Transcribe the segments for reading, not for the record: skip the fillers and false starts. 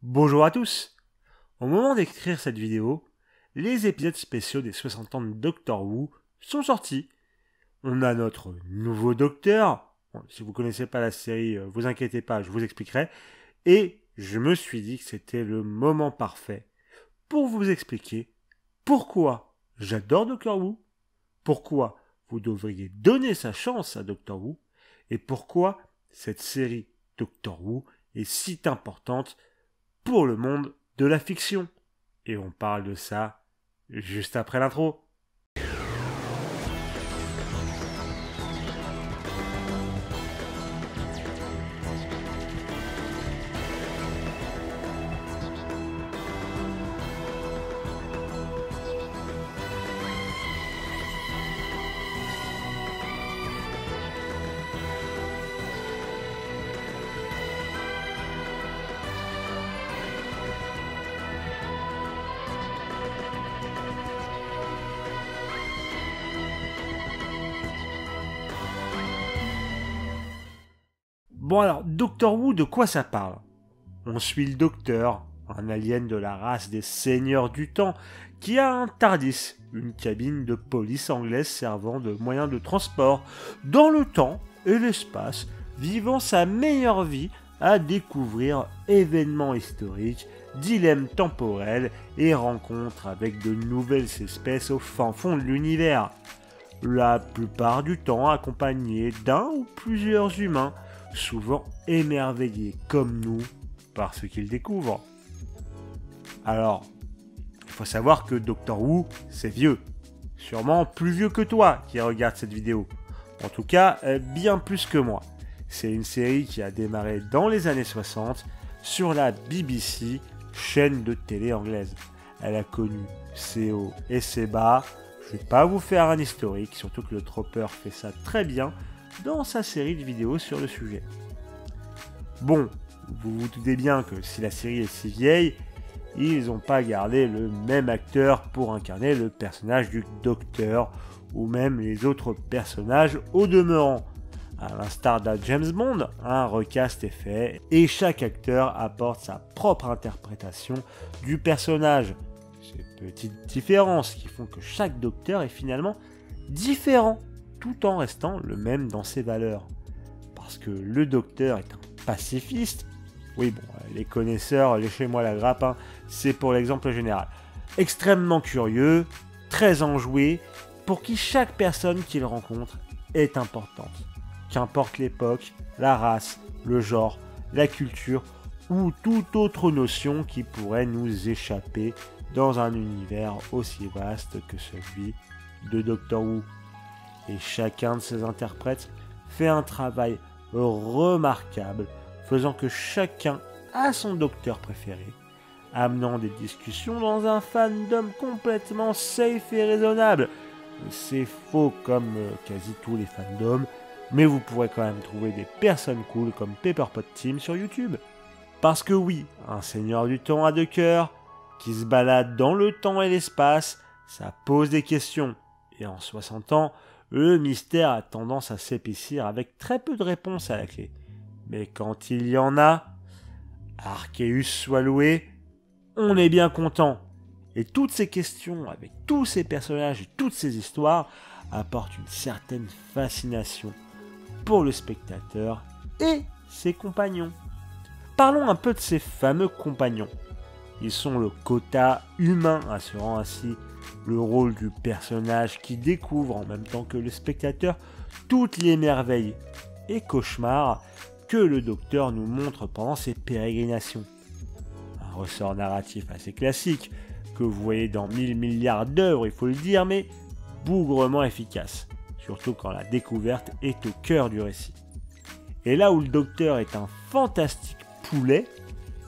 Bonjour à tous. Au moment d'écrire cette vidéo, les épisodes spéciaux des 60 ans de Doctor Who sont sortis. On a notre nouveau docteur. Bon, si vous ne connaissez pas la série, vous inquiétez pas, je vous expliquerai. Et je me suis dit que c'était le moment parfait pour vous expliquer pourquoi j'adore Doctor Who, pourquoi vous devriez donner sa chance à Doctor Who, et pourquoi cette série Doctor Who est si importante pour le monde de la fiction. Et on parle de ça juste après l'intro. Bon alors, Doctor Who, de quoi ça parle? On suit le Docteur, un alien de la race des Seigneurs du Temps, qui a un TARDIS, une cabine de police anglaise servant de moyen de transport dans le temps et l'espace, vivant sa meilleure vie à découvrir événements historiques, dilemmes temporels et rencontres avec de nouvelles espèces au fin fond de l'univers. La plupart du temps accompagné d'un ou plusieurs humains, souvent émerveillés comme nous par ce qu'ils découvrent. Alors, il faut savoir que Doctor Who, c'est vieux. Sûrement plus vieux que toi qui regarde cette vidéo. En tout cas, bien plus que moi. C'est une série qui a démarré dans les années 60 sur la BBC, chaîne de télé anglaise. Elle a connu ses hauts et ses bas. Je ne vais pas vous faire un historique, surtout que le Tropper fait ça très bien dans sa série de vidéos sur le sujet. Bon, vous vous doutez bien que si la série est si vieille, ils n'ont pas gardé le même acteur pour incarner le personnage du Docteur, ou même les autres personnages au demeurant. À l'instar d'un James Bond, un recast est fait, et chaque acteur apporte sa propre interprétation du personnage. Ces petites différences qui font que chaque Docteur est finalement différent, tout en restant le même dans ses valeurs. Parce que le Docteur est un pacifiste. Oui, bon, les connaisseurs, léchez-moi la grappe, hein, c'est pour l'exemple général. Extrêmement curieux, très enjoué, pour qui chaque personne qu'il rencontre est importante. Qu'importe l'époque, la race, le genre, la culture ou toute autre notion qui pourrait nous échapper dans un univers aussi vaste que celui de Doctor Who. Et chacun de ces interprètes fait un travail remarquable, faisant que chacun a son Docteur préféré, amenant des discussions dans un fandom complètement safe et raisonnable. C'est faux comme quasi tous les fandoms, mais vous pourrez quand même trouver des personnes cool comme Pepperpot Team sur YouTube. Parce que oui, un seigneur du temps à deux cœurs, qui se balade dans le temps et l'espace, ça pose des questions. Et en 60 ans, le mystère a tendance à s'épaissir avec très peu de réponses à la clé. Mais quand il y en a, Arceus soit loué, on est bien content. Et toutes ces questions, avec tous ces personnages et toutes ces histoires, apportent une certaine fascination pour le spectateur et ses compagnons. Parlons un peu de ces fameux compagnons. Ils sont le quota humain, assurant ainsi le rôle du personnage qui découvre en même temps que le spectateur toutes les merveilles et cauchemars que le Docteur nous montre pendant ses pérégrinations. Un ressort narratif assez classique que vous voyez dans 1000 milliards d'œuvres, il faut le dire, mais bougrement efficace, surtout quand la découverte est au cœur du récit. Et là où le Docteur est un fantastique poulet,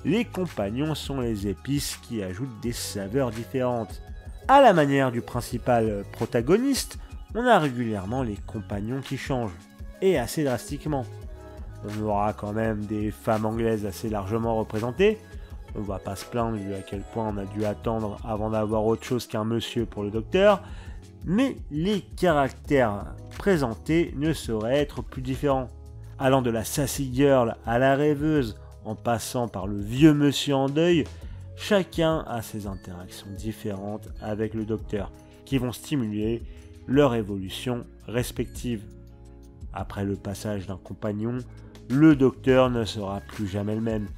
les compagnons sont les épices qui ajoutent des saveurs différentes. À la manière du principal protagoniste, on a régulièrement les compagnons qui changent, et assez drastiquement. On aura quand même des femmes anglaises assez largement représentées. On va pas se plaindre vu à quel point on a dû attendre avant d'avoir autre chose qu'un monsieur pour le Docteur. Mais les caractères présentés ne sauraient être plus différents. Allant de la sassy girl à la rêveuse, en passant par le vieux monsieur en deuil, chacun a ses interactions différentes avec le docteur qui vont stimuler leur évolution respective. Après le passage d'un compagnon, le docteur ne sera plus jamais le même.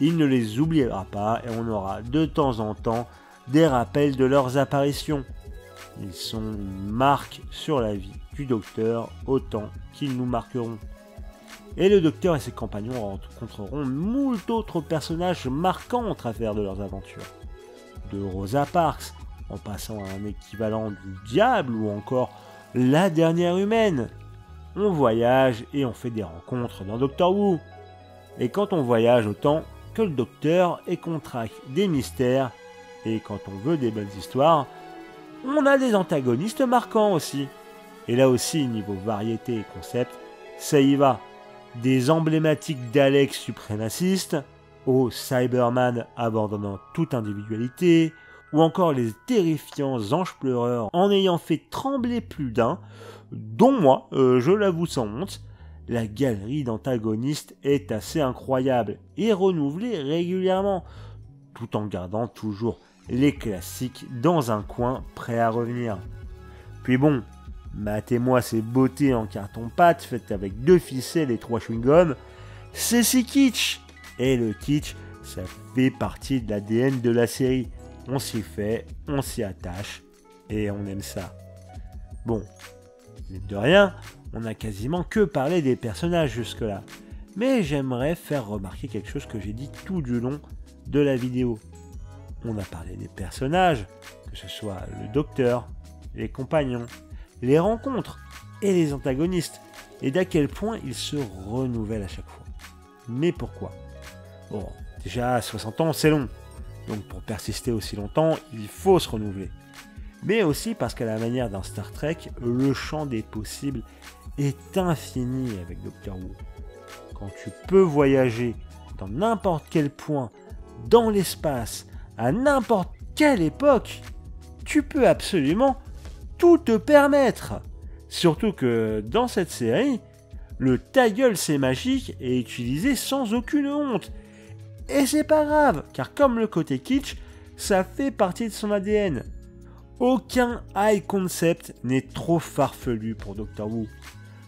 Il ne les oubliera pas et on aura de temps en temps des rappels de leurs apparitions. Ils sont une marque sur la vie du docteur autant qu'ils nous marqueront. Et le docteur et ses compagnons rencontreront moult autres personnages marquants au travers de leurs aventures. De Rosa Parks, en passant à un équivalent du diable ou encore la dernière humaine. On voyage et on fait des rencontres dans Doctor Who. Et quand on voyage autant que le docteur et qu'on traque des mystères, et quand on veut des bonnes histoires, on a des antagonistes marquants aussi. Et là aussi, niveau variété et concept, ça y va. Des emblématiques Daleks suprémacistes, aux Cyberman abandonnant toute individualité, ou encore les terrifiants anges pleureurs en ayant fait trembler plus d'un, dont moi, je l'avoue sans honte. La galerie d'antagonistes est assez incroyable et renouvelée régulièrement, tout en gardant toujours les classiques dans un coin prêt à revenir. Puis bon, matez-moi ces beautés en carton-pâte faites avec 2 ficelles et 3 chewing-gums, c'est si kitsch. Et le kitsch, ça fait partie de l'ADN de la série. On s'y fait, on s'y attache et on aime ça. Bon, mais de rien, on a quasiment que parlé des personnages jusque-là. Mais j'aimerais faire remarquer quelque chose que j'ai dit tout du long de la vidéo. On a parlé des personnages, que ce soit le docteur, les compagnons, les rencontres et les antagonistes, et d'à quel point ils se renouvellent à chaque fois. Mais pourquoi? Bon, déjà 60 ans c'est long, donc pour persister aussi longtemps, il faut se renouveler. Mais aussi parce qu'à la manière d'un Star Trek, le champ des possibles est infini avec Doctor Who. Quand tu peux voyager dans n'importe quel point, dans l'espace, à n'importe quelle époque, tu peux absolument tout te permettre. Surtout que dans cette série, le ta gueule c'est magique est utilisé sans aucune honte. Et c'est pas grave, car comme le côté kitsch, ça fait partie de son ADN. Aucun high concept n'est trop farfelu pour Doctor Who.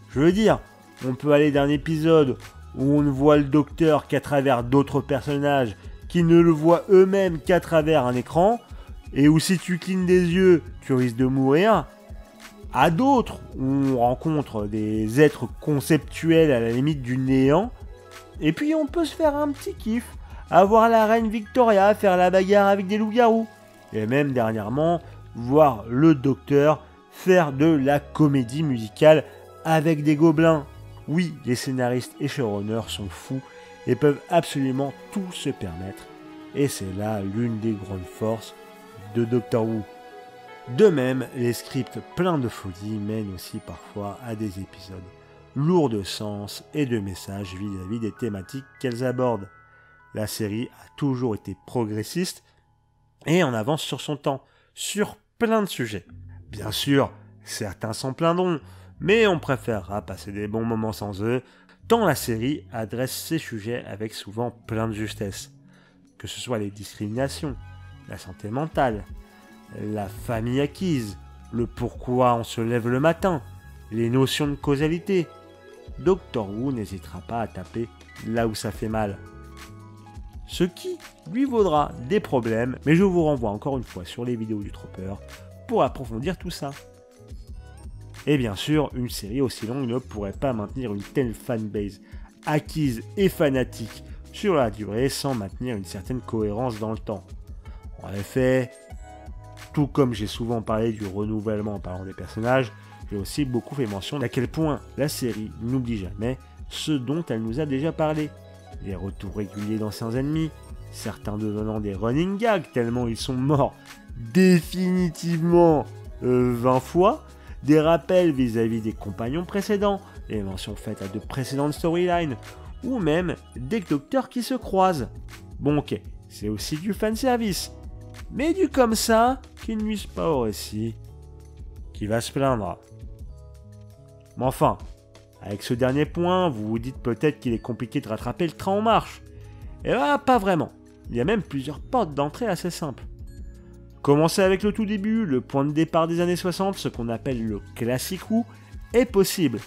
Je veux dire, on peut aller d'un épisode où on ne voit le docteur qu'à travers d'autres personnages qui ne le voient eux-mêmes qu'à travers un écran, et où si tu clignes des yeux, tu risques de mourir, à d'autres où on rencontre des êtres conceptuels à la limite du néant, et puis on peut se faire un petit kiff, à voir la reine Victoria faire la bagarre avec des loups-garous, et même dernièrement, voir le docteur faire de la comédie musicale avec des gobelins. Oui, les scénaristes et showrunners sont fous et peuvent absolument tout se permettre, et c'est là l'une des grandes forces de Doctor Who. De même, les scripts pleins de folie mènent aussi parfois à des épisodes lourds de sens et de messages vis-à-vis des thématiques qu'elles abordent. La série a toujours été progressiste et en avance sur son temps, sur plein de sujets. Bien sûr, certains s'en plaindront, mais on préférera passer des bons moments sans eux, tant la série adresse ces sujets avec souvent plein de justesse. Que ce soit les discriminations, la santé mentale, la famille acquise, le pourquoi on se lève le matin, les notions de causalité. Doctor Who n'hésitera pas à taper là où ça fait mal. Ce qui lui vaudra des problèmes, mais je vous renvoie encore une fois sur les vidéos du Trooper pour approfondir tout ça. Et bien sûr, une série aussi longue ne pourrait pas maintenir une telle fanbase acquise et fanatique sur la durée sans maintenir une certaine cohérence dans le temps. En effet, tout comme j'ai souvent parlé du renouvellement en parlant des personnages, j'ai aussi beaucoup fait mention d'à quel point la série n'oublie jamais ce dont elle nous a déjà parlé. Les retours réguliers d'anciens ennemis, certains devenant des running gags tellement ils sont morts définitivement 20 fois, des rappels vis-à-vis des compagnons précédents, les mentions faites à de précédentes storylines, ou même des docteurs qui se croisent. Bon ok, c'est aussi du fanservice, mais du comme ça qui ne nuise pas au récit, qui va se plaindre. Mais enfin, avec ce dernier point, vous vous dites peut-être qu'il est compliqué de rattraper le train en marche. Et là, pas vraiment. Il y a même plusieurs portes d'entrée assez simples. Commencer avec le tout début, le point de départ des années 60, ce qu'on appelle le classic Who, est possible,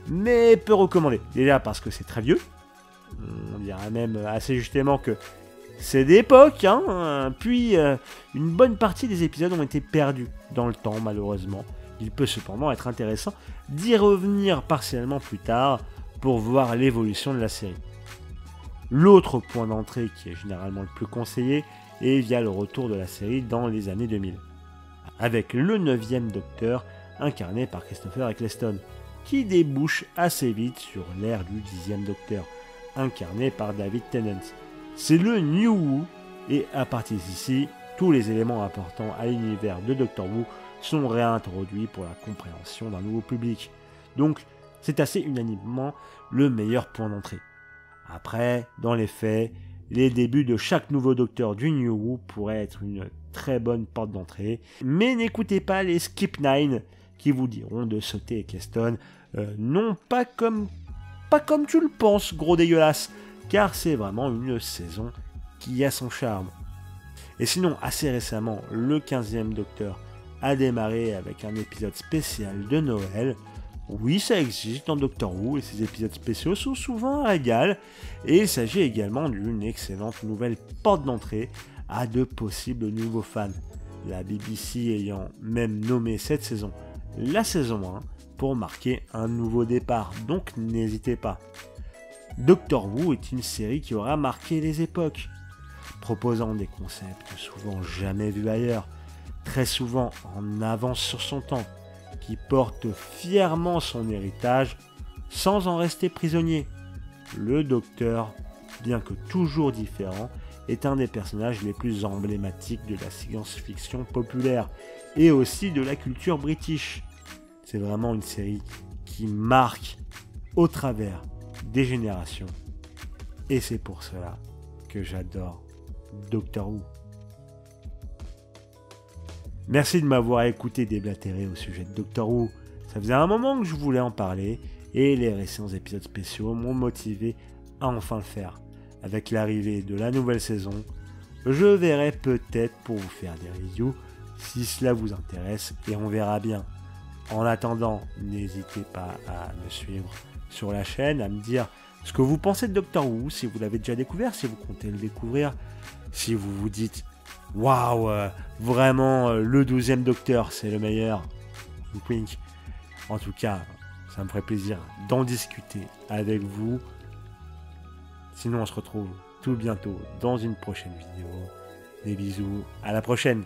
mais peu recommandé. Déjà parce que c'est très vieux, on dirait même assez justement que c'est d'époque, hein. Puis une bonne partie des épisodes ont été perdus dans le temps malheureusement. Il peut cependant être intéressant d'y revenir partiellement plus tard pour voir l'évolution de la série. L'autre point d'entrée qui est généralement le plus conseillé est via le retour de la série dans les années 2000, avec le 9e Docteur incarné par Christopher Eccleston, qui débouche assez vite sur l'ère du 10e Docteur, incarné par David Tennant. C'est le New Who, et à partir d'ici, tous les éléments importants à l'univers de Doctor Who sont réintroduits pour la compréhension d'un nouveau public. Donc, c'est assez unanimement le meilleur point d'entrée. Après, dans les faits, les débuts de chaque nouveau Docteur du New Who pourraient être une très bonne porte d'entrée, mais n'écoutez pas les Skip 9 qui vous diront de sauter Eccleston, non pas comme tu le penses, gros dégueulasse, car c'est vraiment une saison qui a son charme. Et sinon, assez récemment, le 15e Docteur a démarré avec un épisode spécial de Noël. Oui, ça existe dans Doctor Who et ces épisodes spéciaux sont souvent un régal. Et il s'agit également d'une excellente nouvelle porte d'entrée à de possibles nouveaux fans. La BBC ayant même nommé cette saison la saison 1 pour marquer un nouveau départ, donc n'hésitez pas. Doctor Who est une série qui aura marqué les époques, proposant des concepts souvent jamais vus ailleurs, très souvent en avance sur son temps, qui porte fièrement son héritage sans en rester prisonnier. Le Docteur, bien que toujours différent, est un des personnages les plus emblématiques de la science-fiction populaire et aussi de la culture british. C'est vraiment une série qui marque au travers des générations et c'est pour cela que j'adore Doctor Who. Merci de m'avoir écouté déblatérer au sujet de Doctor Who. Ça faisait un moment que je voulais en parler et les récents épisodes spéciaux m'ont motivé à enfin le faire. Avec l'arrivée de la nouvelle saison, je verrai peut-être pour vous faire des reviews si cela vous intéresse et on verra bien. En attendant, n'hésitez pas à me suivre sur la chaîne, à me dire ce que vous pensez de Doctor Who, si vous l'avez déjà découvert, si vous comptez le découvrir, si vous vous dites waouh, vraiment le 12e Docteur c'est le meilleur. Wink. En tout cas, ça me ferait plaisir d'en discuter avec vous. Sinon, on se retrouve tout bientôt dans une prochaine vidéo. Des bisous, à la prochaine!